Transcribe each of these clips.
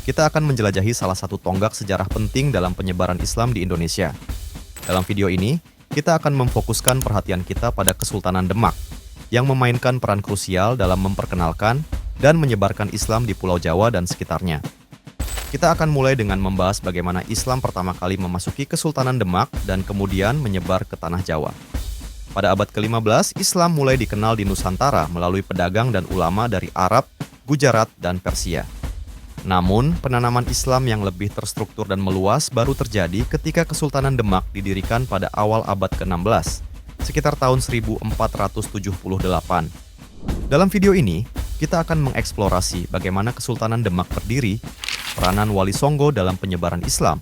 kita akan menjelajahi salah satu tonggak sejarah penting dalam penyebaran Islam di Indonesia. Dalam video ini, kita akan memfokuskan perhatian kita pada Kesultanan Demak, yang memainkan peran krusial dalam memperkenalkan dan menyebarkan Islam di Pulau Jawa dan sekitarnya. Kita akan mulai dengan membahas bagaimana Islam pertama kali memasuki Kesultanan Demak dan kemudian menyebar ke Tanah Jawa. Pada abad ke-15, Islam mulai dikenal di Nusantara melalui pedagang dan ulama dari Arab, Gujarat, dan Persia. Namun, penanaman Islam yang lebih terstruktur dan meluas baru terjadi ketika Kesultanan Demak didirikan pada awal abad ke-16, sekitar tahun 1478. Dalam video ini, kita akan mengeksplorasi bagaimana Kesultanan Demak berdiri, peranan Wali Songo dalam penyebaran Islam,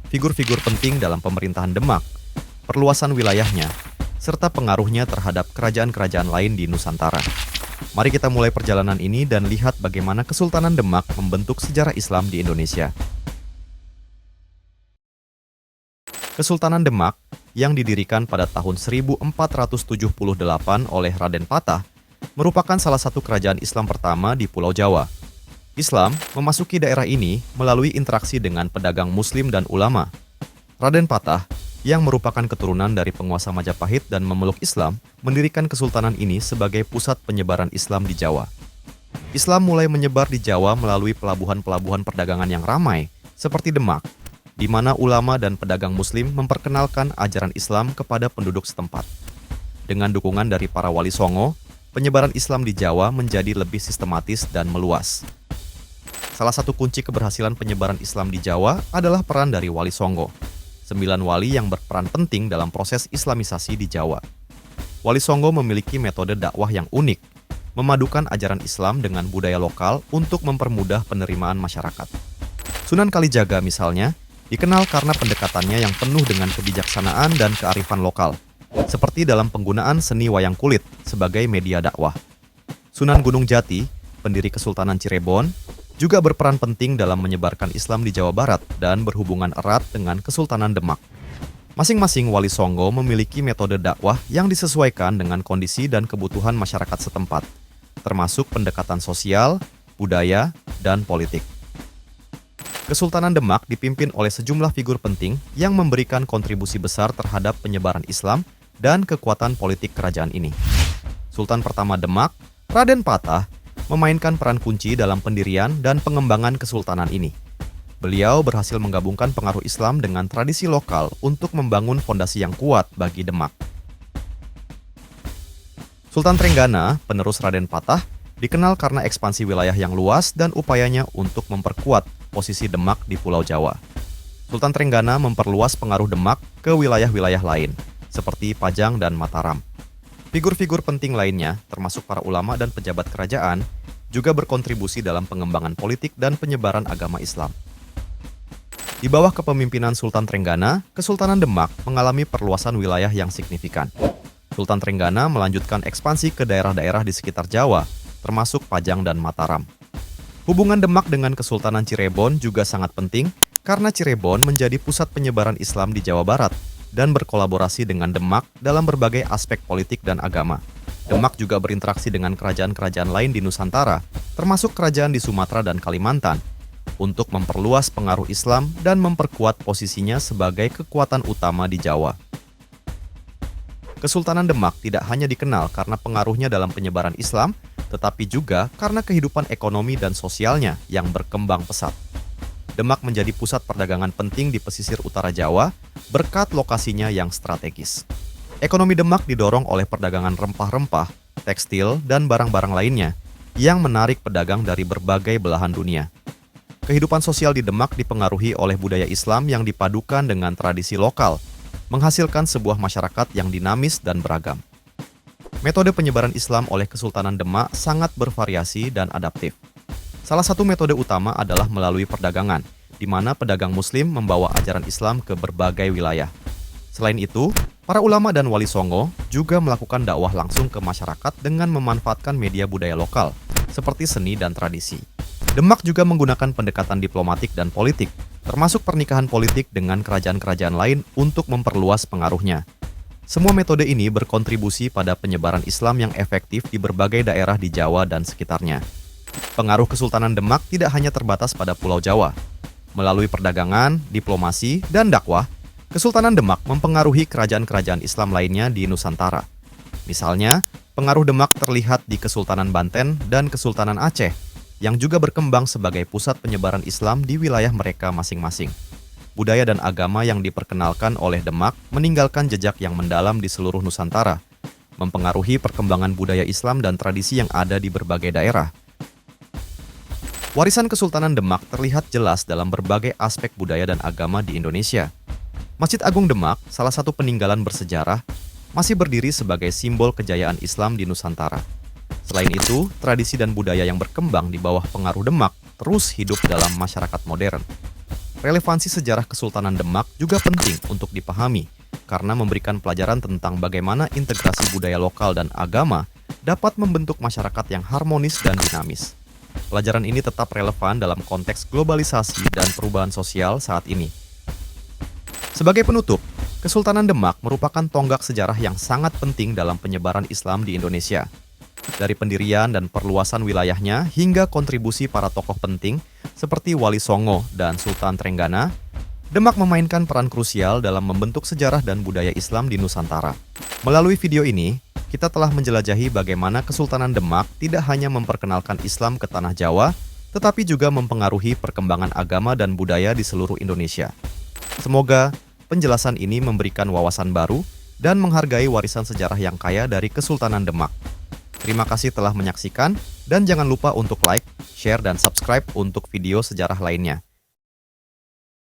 figur-figur penting dalam pemerintahan Demak, perluasan wilayahnya, serta pengaruhnya terhadap kerajaan-kerajaan lain di Nusantara. Mari kita mulai perjalanan ini dan lihat bagaimana Kesultanan Demak membentuk sejarah Islam di Indonesia. Kesultanan Demak yang didirikan pada tahun 1478 oleh Raden Patah merupakan salah satu kerajaan Islam pertama di Pulau Jawa. Islam memasuki daerah ini melalui interaksi dengan pedagang Muslim dan ulama. Raden Patah, yang merupakan keturunan dari penguasa Majapahit dan memeluk Islam, mendirikan kesultanan ini sebagai pusat penyebaran Islam di Jawa. Islam mulai menyebar di Jawa melalui pelabuhan-pelabuhan perdagangan yang ramai, seperti Demak, di mana ulama dan pedagang Muslim memperkenalkan ajaran Islam kepada penduduk setempat. Dengan dukungan dari para wali songo, penyebaran Islam di Jawa menjadi lebih sistematis dan meluas. Salah satu kunci keberhasilan penyebaran Islam di Jawa adalah peran dari Wali Songo. 9 wali yang berperan penting dalam proses Islamisasi di Jawa. Wali Songo memiliki metode dakwah yang unik, memadukan ajaran Islam dengan budaya lokal untuk mempermudah penerimaan masyarakat. Sunan Kalijaga misalnya, dikenal karena pendekatannya yang penuh dengan kebijaksanaan dan kearifan lokal, seperti dalam penggunaan seni wayang kulit sebagai media dakwah. Sunan Gunung Jati, pendiri Kesultanan Cirebon, juga berperan penting dalam menyebarkan Islam di Jawa Barat dan berhubungan erat dengan Kesultanan Demak. Masing-masing Wali Songo memiliki metode dakwah yang disesuaikan dengan kondisi dan kebutuhan masyarakat setempat, termasuk pendekatan sosial, budaya, dan politik. Kesultanan Demak dipimpin oleh sejumlah figur penting yang memberikan kontribusi besar terhadap penyebaran Islam dan kekuatan politik kerajaan ini. Sultan pertama Demak, Raden Patah, memainkan peran kunci dalam pendirian dan pengembangan kesultanan ini. Beliau berhasil menggabungkan pengaruh Islam dengan tradisi lokal untuk membangun fondasi yang kuat bagi Demak. Sultan Trenggana, penerus Raden Patah, dikenal karena ekspansi wilayah yang luas dan upayanya untuk memperkuat posisi Demak di Pulau Jawa. Sultan Trenggana memperluas pengaruh Demak ke wilayah-wilayah lain, seperti Pajang dan Mataram. Figur-figur penting lainnya, termasuk para ulama dan pejabat kerajaan, juga berkontribusi dalam pengembangan politik dan penyebaran agama Islam. Di bawah kepemimpinan Sultan Trenggana, Kesultanan Demak mengalami perluasan wilayah yang signifikan. Sultan Trenggana melanjutkan ekspansi ke daerah-daerah di sekitar Jawa, termasuk Pajang dan Mataram. Hubungan Demak dengan Kesultanan Cirebon juga sangat penting karena Cirebon menjadi pusat penyebaran Islam di Jawa Barat dan berkolaborasi dengan Demak dalam berbagai aspek politik dan agama. Demak juga berinteraksi dengan kerajaan-kerajaan lain di Nusantara, termasuk kerajaan di Sumatera dan Kalimantan, untuk memperluas pengaruh Islam dan memperkuat posisinya sebagai kekuatan utama di Jawa. Kesultanan Demak tidak hanya dikenal karena pengaruhnya dalam penyebaran Islam, tetapi juga karena kehidupan ekonomi dan sosialnya yang berkembang pesat. Demak menjadi pusat perdagangan penting di pesisir utara Jawa berkat lokasinya yang strategis. Ekonomi Demak didorong oleh perdagangan rempah-rempah, tekstil, dan barang-barang lainnya yang menarik pedagang dari berbagai belahan dunia. Kehidupan sosial di Demak dipengaruhi oleh budaya Islam yang dipadukan dengan tradisi lokal, menghasilkan sebuah masyarakat yang dinamis dan beragam. Metode penyebaran Islam oleh Kesultanan Demak sangat bervariasi dan adaptif. Salah satu metode utama adalah melalui perdagangan, di mana pedagang Muslim membawa ajaran Islam ke berbagai wilayah. Selain itu, para ulama dan wali songo juga melakukan dakwah langsung ke masyarakat dengan memanfaatkan media budaya lokal, seperti seni dan tradisi. Demak juga menggunakan pendekatan diplomatik dan politik, termasuk pernikahan politik dengan kerajaan-kerajaan lain untuk memperluas pengaruhnya. Semua metode ini berkontribusi pada penyebaran Islam yang efektif di berbagai daerah di Jawa dan sekitarnya. Pengaruh Kesultanan Demak tidak hanya terbatas pada Pulau Jawa. Melalui perdagangan, diplomasi, dan dakwah, Kesultanan Demak mempengaruhi kerajaan-kerajaan Islam lainnya di Nusantara. Misalnya, pengaruh Demak terlihat di Kesultanan Banten dan Kesultanan Aceh, yang juga berkembang sebagai pusat penyebaran Islam di wilayah mereka masing-masing. Budaya dan agama yang diperkenalkan oleh Demak meninggalkan jejak yang mendalam di seluruh Nusantara, mempengaruhi perkembangan budaya Islam dan tradisi yang ada di berbagai daerah. Warisan Kesultanan Demak terlihat jelas dalam berbagai aspek budaya dan agama di Indonesia. Masjid Agung Demak, salah satu peninggalan bersejarah, masih berdiri sebagai simbol kejayaan Islam di Nusantara. Selain itu, tradisi dan budaya yang berkembang di bawah pengaruh Demak terus hidup dalam masyarakat modern. Relevansi sejarah Kesultanan Demak juga penting untuk dipahami karena memberikan pelajaran tentang bagaimana integrasi budaya lokal dan agama dapat membentuk masyarakat yang harmonis dan dinamis. Pelajaran ini tetap relevan dalam konteks globalisasi dan perubahan sosial saat ini. Sebagai penutup, Kesultanan Demak merupakan tonggak sejarah yang sangat penting dalam penyebaran Islam di Indonesia. Dari pendirian dan perluasan wilayahnya hingga kontribusi para tokoh penting seperti Wali Songo dan Sultan Trenggana, Demak memainkan peran krusial dalam membentuk sejarah dan budaya Islam di Nusantara. Melalui video ini, kita telah menjelajahi bagaimana Kesultanan Demak tidak hanya memperkenalkan Islam ke tanah Jawa, tetapi juga mempengaruhi perkembangan agama dan budaya di seluruh Indonesia. Semoga penjelasan ini memberikan wawasan baru dan menghargai warisan sejarah yang kaya dari Kesultanan Demak. Terima kasih telah menyaksikan, dan jangan lupa untuk like, share, dan subscribe untuk video sejarah lainnya.